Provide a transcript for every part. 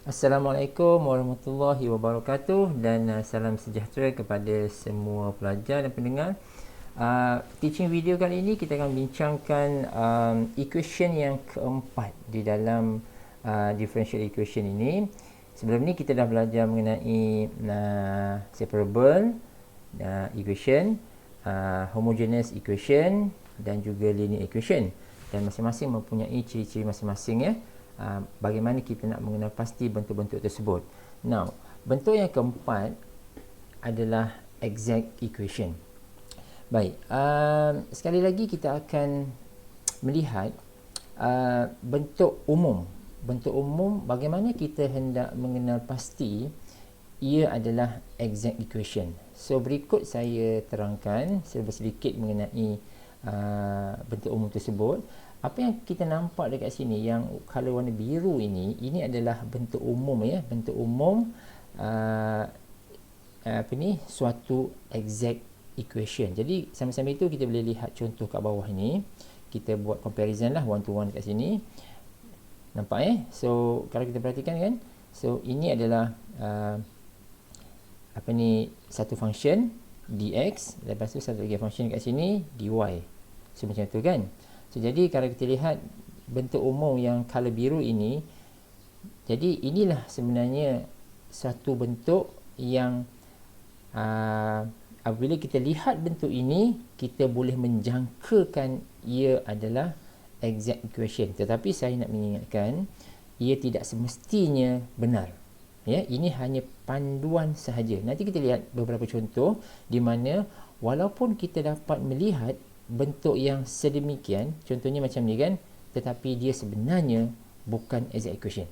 Assalamualaikum warahmatullahi wabarakatuh dan salam sejahtera kepada semua pelajar dan pendengar. Teaching video kali ini kita akan bincangkan equation yang keempat di dalam differential equation ini. Sebelum ni kita dah belajar mengenai separable equation, homogeneous equation dan juga linear equation, dan masing-masing mempunyai ciri-ciri masing-masing ya. Bagaimana kita nak mengenal pasti bentuk-bentuk tersebut. Now, bentuk yang keempat adalah exact equation. Baik, sekali lagi kita akan melihat bentuk umum. Bentuk umum bagaimana kita hendak mengenal pasti ia adalah exact equation. So, berikut saya terangkan sedikit mengenai bentuk umum tersebut. Apa yang kita nampak dekat sini yang color warna biru ini adalah bentuk umum ya, bentuk umum suatu exact equation. Jadi sama-sama itu kita boleh lihat contoh kat bawah ini. Kita buat comparison lah one to one dekat sini. Nampak So kalau kita perhatikan kan, so ini adalah satu function dx, lepas tu satu lagi function kat sini dy. So macam tu kan. So, jadi kalau kita lihat bentuk umum yang color biru ini, jadi inilah sebenarnya satu bentuk yang apabila kita lihat bentuk ini, kita boleh menjangkakan ia adalah exact equation. Tetapi saya nak mengingatkan, ia tidak semestinya benar. Ya, ini hanya panduan sahaja. Nanti kita lihat beberapa contoh di mana walaupun kita dapat melihat bentuk yang sedemikian, contohnya macam ni kan, tetapi dia sebenarnya bukan exact equation.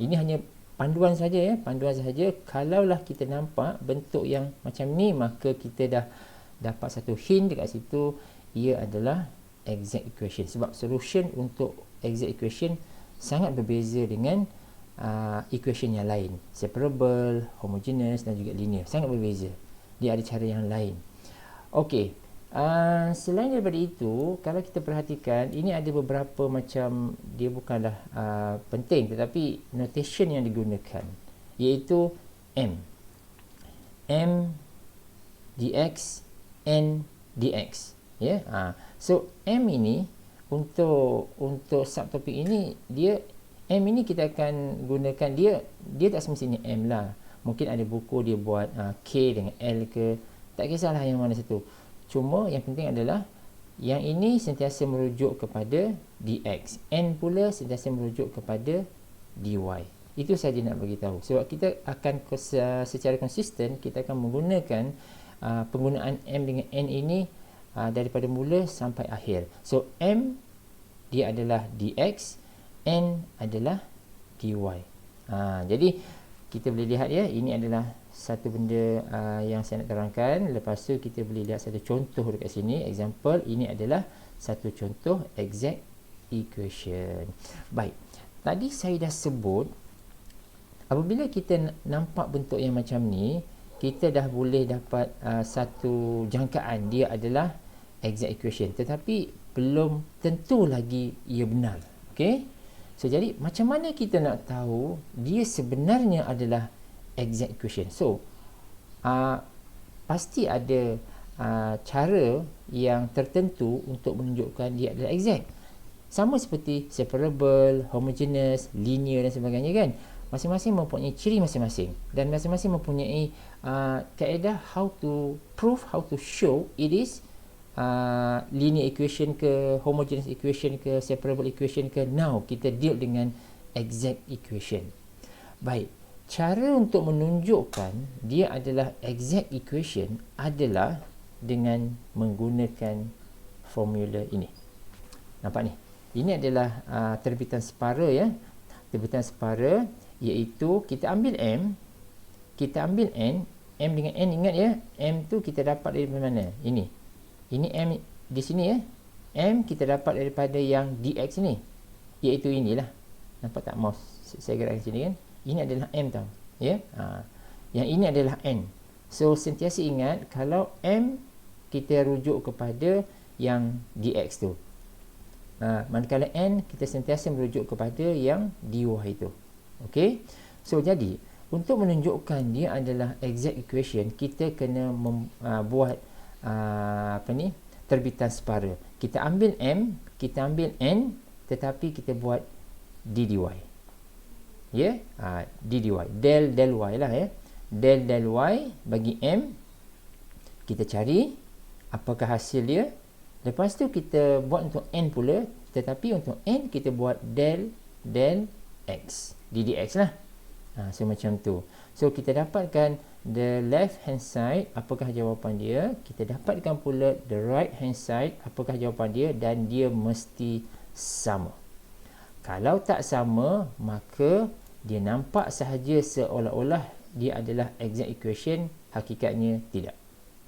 Ini hanya panduan saja ya, panduan sahaja. Kalaulah kita nampak bentuk yang macam ni, maka kita dah dapat satu hint dekat situ, ia adalah exact equation. Sebab solution untuk exact equation sangat berbeza dengan equation yang lain, separable, homogeneous dan juga linear. Sangat berbeza. Dia ada cara yang lain. Okey. Selain daripada itu, kalau kita perhatikan, ini ada beberapa macam, dia bukanlah penting, tetapi notation yang digunakan, iaitu m dx, n dx ya. So m ini untuk subtopik ini, dia m ini kita akan gunakan, dia tak semestinya m lah. Mungkin ada buku dia buat k dengan l ke, tak kisahlah yang mana satu. Cuma yang penting adalah yang ini sentiasa merujuk kepada dx, n pula sentiasa merujuk kepada dy. Itu saja nak bagi tahu. Sebab kita akan secara konsisten kita akan menggunakan penggunaan m dengan n ini daripada mula sampai akhir. So m dia adalah dx, n adalah dy. Jadi kita boleh lihat ya, ini adalah satu benda yang saya nak terangkan. Lepas tu kita boleh lihat satu contoh dekat sini. Example, ini adalah satu contoh exact equation. Baik, tadi saya dah sebut, apabila kita nampak bentuk yang macam ni, kita dah boleh dapat satu jangkaan dia adalah exact equation. Tetapi belum tentu lagi ia benar. Okay? So, jadi macam mana kita nak tahu dia sebenarnya adalah exact equation? So, pasti ada cara yang tertentu untuk menunjukkan dia adalah exact. Sama seperti separable, homogeneous, linear dan sebagainya kan. Masing-masing mempunyai ciri masing-masing. Dan masing-masing mempunyai kaedah how to prove, how to show it is linear equation ke, homogeneous equation ke, separable equation ke. Now, kita deal dengan exact equation. Baik. Cara untuk menunjukkan dia adalah exact equation adalah dengan menggunakan formula ini. Nampak ni? Ini adalah terbitan separa ya. Terbitan separa, iaitu kita ambil m, kita ambil n, m dengan n, ingat ya, m tu kita dapat dari mana? Ini m di sini ya. M kita dapat daripada yang dx ni, iaitu inilah. Nampak tak mouse saya gerakkan sini kan? Ini adalah m tau ya. Yang ini adalah n. So sentiasa ingat, kalau m kita rujuk kepada yang dx tu, manakala n kita sentiasa merujuk kepada yang dy itu Okey. So jadi untuk menunjukkan dia adalah exact equation, kita kena buat terbitan separa. Kita ambil M, kita ambil N, tetapi kita buat d dy. Ya, d dy. Del y lah ya. Del y bagi M, kita cari apakah hasil dia. Lepas tu kita buat untuk N pula, tetapi untuk N kita buat del x, d dx lah. So macam tu. So kita dapatkan the left hand side, apakah jawapan dia. Kita dapatkan pula the right hand side, apakah jawapan dia, dan dia mesti sama. Kalau tak sama, maka dia nampak sahaja seolah-olah dia adalah exact equation, hakikatnya tidak.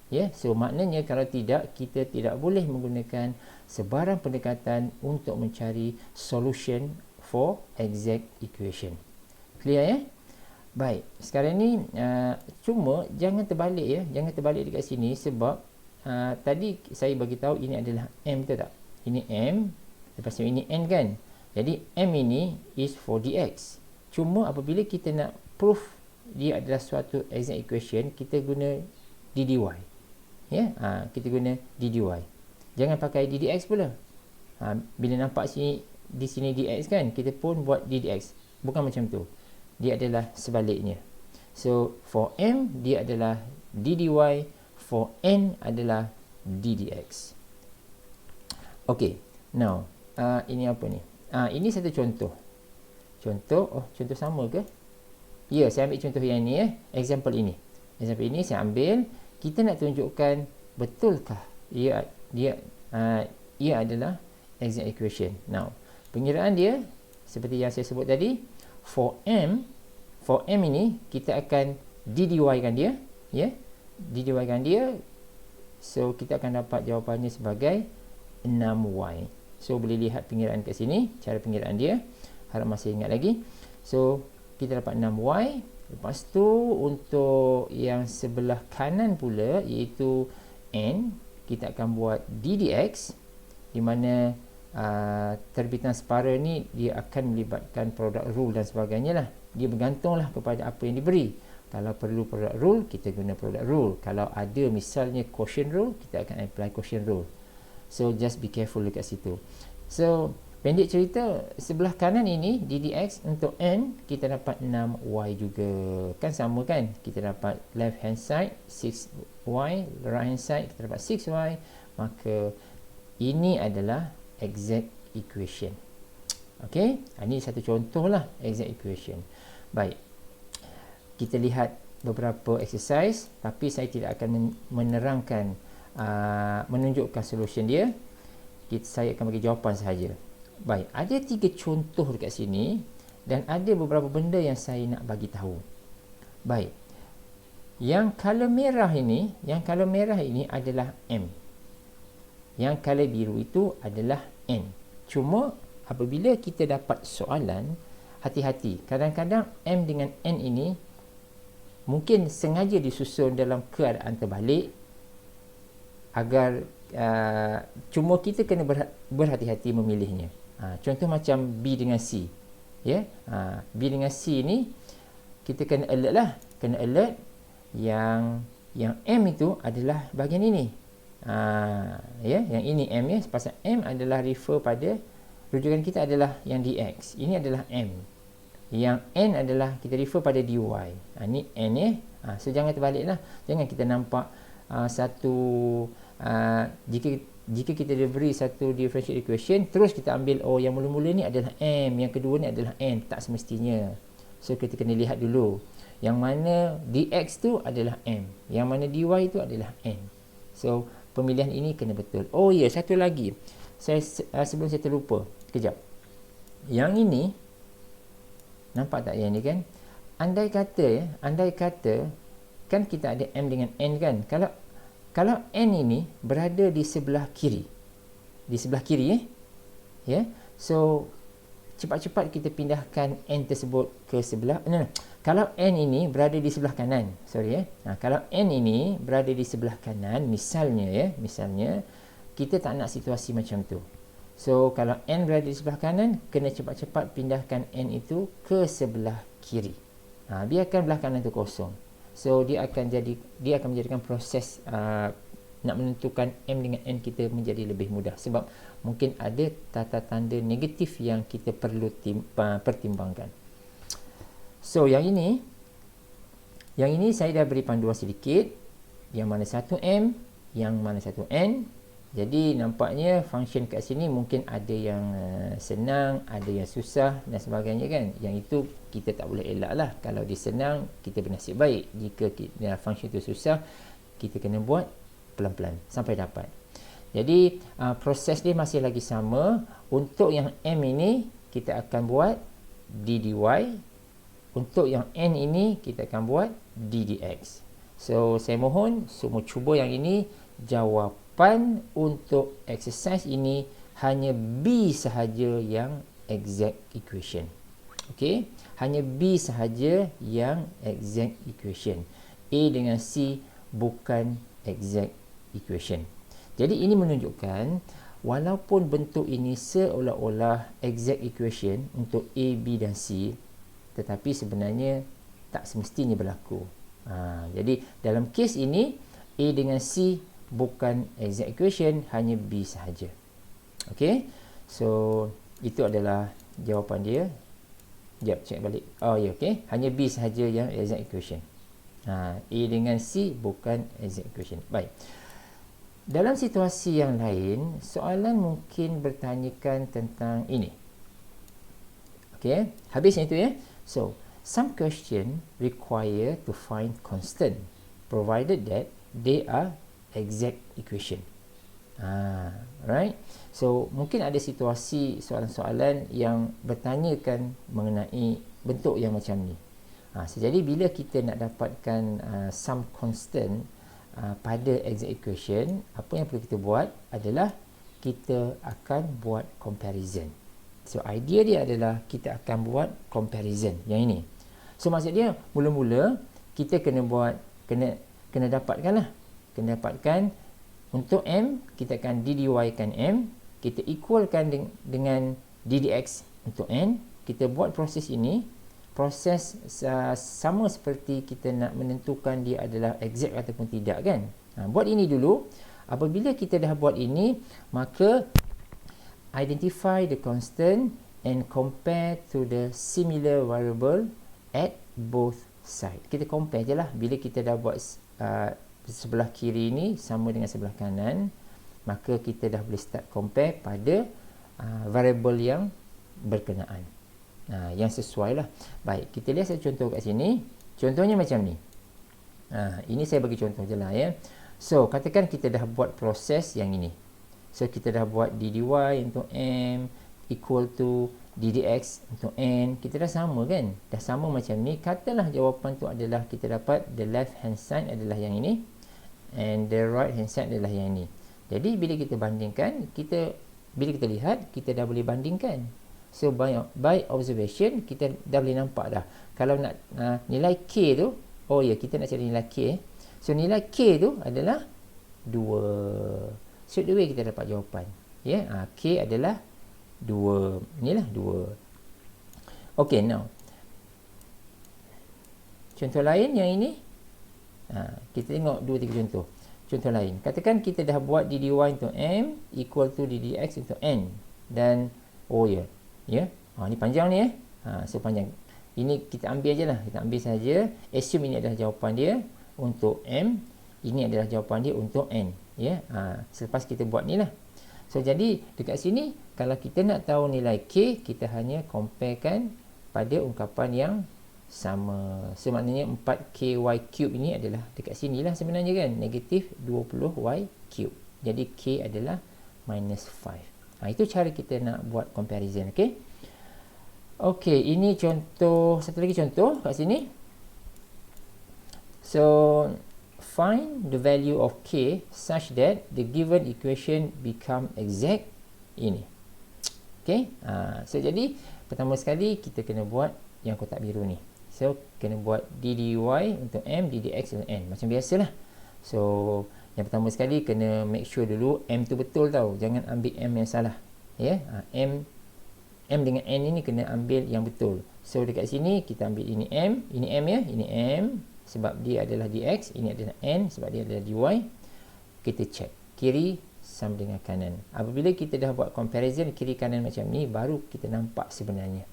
Ya, so maknanya kalau tidak, kita tidak boleh menggunakan sebarang pendekatan untuk mencari solution for exact equation. Clear ya? Baik, sekarang ni cuma jangan terbalik ya, jangan terbalik dekat sini sebab tadi saya bagi tahu ini adalah M, betul tak? Ini M, lepas tu ini N kan? Jadi M ini is for dx. Cuma apabila kita nak proof dia adalah suatu exact equation, kita guna d dy. Ya, kita guna d dy. Jangan pakai d dx pula. Bila nampak sini di sini dx kan, kita pun buat d dx. Bukan macam tu. Dia adalah sebaliknya. So for M dia adalah d dy, for N adalah d dx. Okay, now ini apa ni? Ini satu contoh. Contoh sama ke? Ya, saya ambil contoh yang ni ya. Example ini. Example ini saya ambil. Kita nak tunjukkan betulkah ia adalah exact equation. Now, pengiraan dia seperti yang saya sebut tadi, for M ini kita akan d dy kan dia, ya. D dy kan dia. So kita akan dapat jawapannya sebagai 6y. So boleh lihat pengiraan kat sini, cara pengiraan dia. Harap masih ingat lagi. So kita dapat 6y. Lepas tu untuk yang sebelah kanan pula, iaitu N, kita akan buat d dx, di mana terbitan separa ni dia akan melibatkan product rule dan sebagainya lah. Dia bergantunglah kepada apa yang diberi. Kalau perlu product rule, kita guna product rule. Kalau ada misalnya quotient rule, kita akan apply quotient rule. So just be careful dekat situ. So pendek cerita, sebelah kanan ini d dx untuk N, kita dapat 6y juga. Kan sama kan? Kita dapat left hand side 6y, right hand side kita dapat 6y. Maka ini adalah exact equation. Okey, ini satu contoh lah exact equation. Baik, kita lihat beberapa exercise, tapi saya tidak akan menerangkan, menunjukkan solution dia. Saya akan bagi jawapan sahaja. Baik, ada 3 contoh dekat sini dan ada beberapa benda yang saya nak bagi tahu. Baik, yang color merah ini adalah M. Yang color biru itu adalah N. Cuma apabila kita dapat soalan, hati-hati. Kadang-kadang M dengan N ini mungkin sengaja disusun dalam keadaan terbalik agar cuma kita kena berhati-hati memilihnya. Contoh macam B dengan C. Ya, B dengan C ni kita kena alert lah. Kena alert yang M itu adalah bahagian ini. Ya, yang ini M ya. Pasal M adalah refer pada rujukan kita adalah yang dx. Ini adalah M. Yang N adalah kita refer pada dy. Ini N ya. So jangan terbaliklah. Jangan kita nampak jika kita diberi satu differential equation, terus kita ambil yang mula-mula ni adalah M, yang kedua ni adalah N. Tak semestinya. So kita kena lihat dulu yang mana dx tu adalah M, yang mana dy tu adalah N. So pemilihan ini kena betul. Ya, satu lagi saya sebelum saya terlupa, kejap. Yang ini nampak tak yang ni kan? Andai kata kan kita ada M dengan N kan? Kalau N ini berada di sebelah kiri. Ya. So cepat-cepat kita pindahkan N tersebut ke sebelah. Kalau N ini berada di sebelah kanan. Kalau N ini berada di sebelah kanan, misalnya kita tak nak situasi macam tu. So kalau n berada di sebelah kanan, kena cepat-cepat pindahkan n itu ke sebelah kiri. Biarkan belah kanan itu kosong. So dia akan menjadikan proses nak menentukan m dengan n kita menjadi lebih mudah, sebab mungkin ada tata tanda negatif yang kita perlu pertimbangkan. So yang ini saya dah beri panduan sedikit, yang mana satu m, yang mana satu n. Jadi nampaknya function kat sini mungkin ada yang senang, ada yang susah dan sebagainya kan. Yang itu kita tak boleh elak lah. Kalau dia senang, kita bernasib baik. Jika function itu susah, kita kena buat pelan-pelan sampai dapat. Jadi proses dia masih lagi sama. Untuk yang m ini kita akan buat d dy. Untuk yang n ini kita akan buat d dx. So saya mohon semua cuba yang ini. Jawapan untuk exercise ini hanya B sahaja yang exact equation. Okey, hanya B sahaja yang exact equation. A dengan C bukan exact equation. Jadi ini menunjukkan walaupun bentuk ini seolah-olah exact equation untuk A, B dan C, tetapi sebenarnya tak semestinya berlaku. Jadi dalam kes ini A dengan C bukan exact equation, hanya B sahaja. Okey, so itu adalah jawapan dia. Sekejap, check balik. Okey, hanya B sahaja yang exact equation. A dengan C bukan exact equation. Baik. Dalam situasi yang lain, soalan mungkin bertanyakan tentang ini. Okey, habis yang itu ya. So, some question require to find constant provided that they are exact equation. Right. So mungkin ada situasi soalan-soalan yang bertanyakan mengenai bentuk yang macam ni. Jadi bila kita nak dapatkan some constant pada exact equation, apa yang perlu kita buat adalah kita akan buat comparison. So idea dia adalah kita akan buat comparison yang ini. So maksud dia mula-mula kita kena dapatkan lah. Kena dapatkan untuk M, kita akan d dy kan M, kita equalkan dengan d dx untuk N. Kita buat proses ini, proses sama seperti kita nak menentukan dia adalah exact ataupun tidak kan. Buat ini dulu. Apabila kita dah buat ini, maka identify the constant and compare to the similar variable at both side. Kita compare je lah. Bila kita dah buat sebelah kiri ni sama dengan sebelah kanan, maka kita dah boleh start compare pada variable yang berkenaan, yang sesuai lah. Baik, kita lihat satu contoh kat sini. Contohnya macam ni. Ini saya bagi contoh je lah ya. So katakan kita dah buat proses yang ini. So kita dah buat d dy untuk M equal to d dx untuk N. Kita dah sama kan, dah sama macam ni. Katalah jawapan tu adalah kita dapat the left hand side adalah yang ini and the right hand side adalah yang ini. Jadi bila kita bandingkan, bila kita lihat, kita dah boleh bandingkan. So by observation, kita dah boleh nampak dah. Kalau nak nilai K tu, kita nak cari nilai K. So nilai K tu adalah 2. So the way kita dapat jawapan. K adalah 2. Inilah 2. Okay, now contoh lain yang ini. Kita tengok 2-3 contoh. Contoh lain, katakan kita dah buat d dy untuk M equal to d dx untuk N. Dan ni panjang ni so panjang. Ini kita ambil je lah. Kita ambil saja, assume ini adalah jawapan dia untuk M, ini adalah jawapan dia untuk N. Selepas kita buat ni lah. So jadi dekat sini, kalau kita nak tahu nilai K, kita hanya comparekan pada ungkapan yang sama. So maknanya 4ky cube ini adalah dekat sini lah sebenarnya kan, negatif 20y cube. Jadi K adalah minus 5. Itu cara kita nak buat comparison. Okay, ini contoh, satu lagi contoh kat sini. So find the value of K such that the given equation become exact. Ini. So jadi pertama sekali kita kena buat yang kotak biru ni. So kena buat d dy untuk M, d dx untuk N. Macam biasalah. So yang pertama sekali kena make sure dulu M tu betul tau. Jangan ambil M yang salah. Ya, M dengan N ini kena ambil yang betul. So dekat sini kita ambil ini M ya, ini M sebab dia adalah dx, ini adalah N sebab dia adalah dy. Kita check kiri sama dengan kanan. Apabila kita dah buat comparison kiri kanan macam ni, baru kita nampak sebenarnya,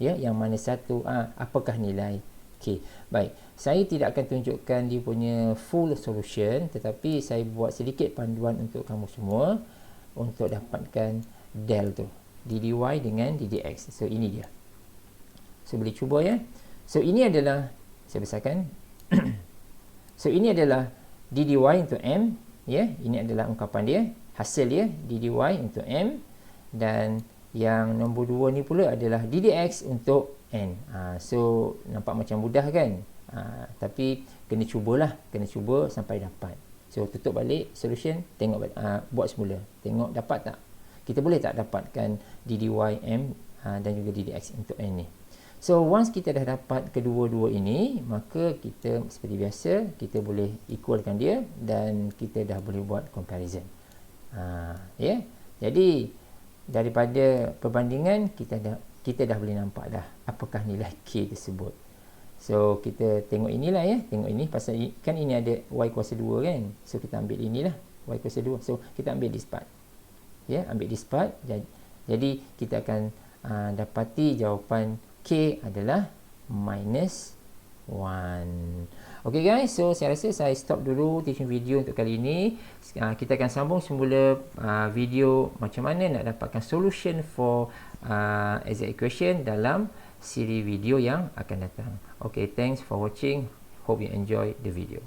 ya, yang mana satu apakah nilai. Okey, baik. Saya tidak akan tunjukkan dia punya full solution, tetapi saya buat sedikit panduan untuk kamu semua untuk dapatkan del tu, dy dengan ddx. So ini dia. So boleh cuba ya. So ini adalah, saya besarkan. So ini adalah dy untuk M, ya. Ini adalah ungkapan dia, hasil dia dy untuk M, dan yang nombor 2 ni pula adalah ddx untuk N. So nampak macam mudah kan? Tapi kena cubalah, kena cuba sampai dapat. So tutup balik solution, tengok buat semula, tengok dapat tak. Kita boleh tak dapatkan dy M dan juga ddx untuk N ni. So once kita dah dapat kedua-dua ini, maka kita seperti biasa kita boleh equalkan dia dan kita dah boleh buat comparison. Ya. Jadi daripada perbandingan kita dah boleh nampak dah apakah nilai K tersebut. So kita tengok inilah ya, tengok ini pasal kan ini ada y kuasa 2 kan. So kita ambil inilah y kuasa 2. So kita ambil this part. Ya, ambil this part. Jadi kita akan dapati jawapan K adalah minus 1. Okay guys, so saya rasa saya stop dulu teaching video untuk kali ini. Kita akan sambung semula video macam mana nak dapatkan solution for exact equation dalam siri video yang akan datang. Okay, thanks for watching. Hope you enjoy the video.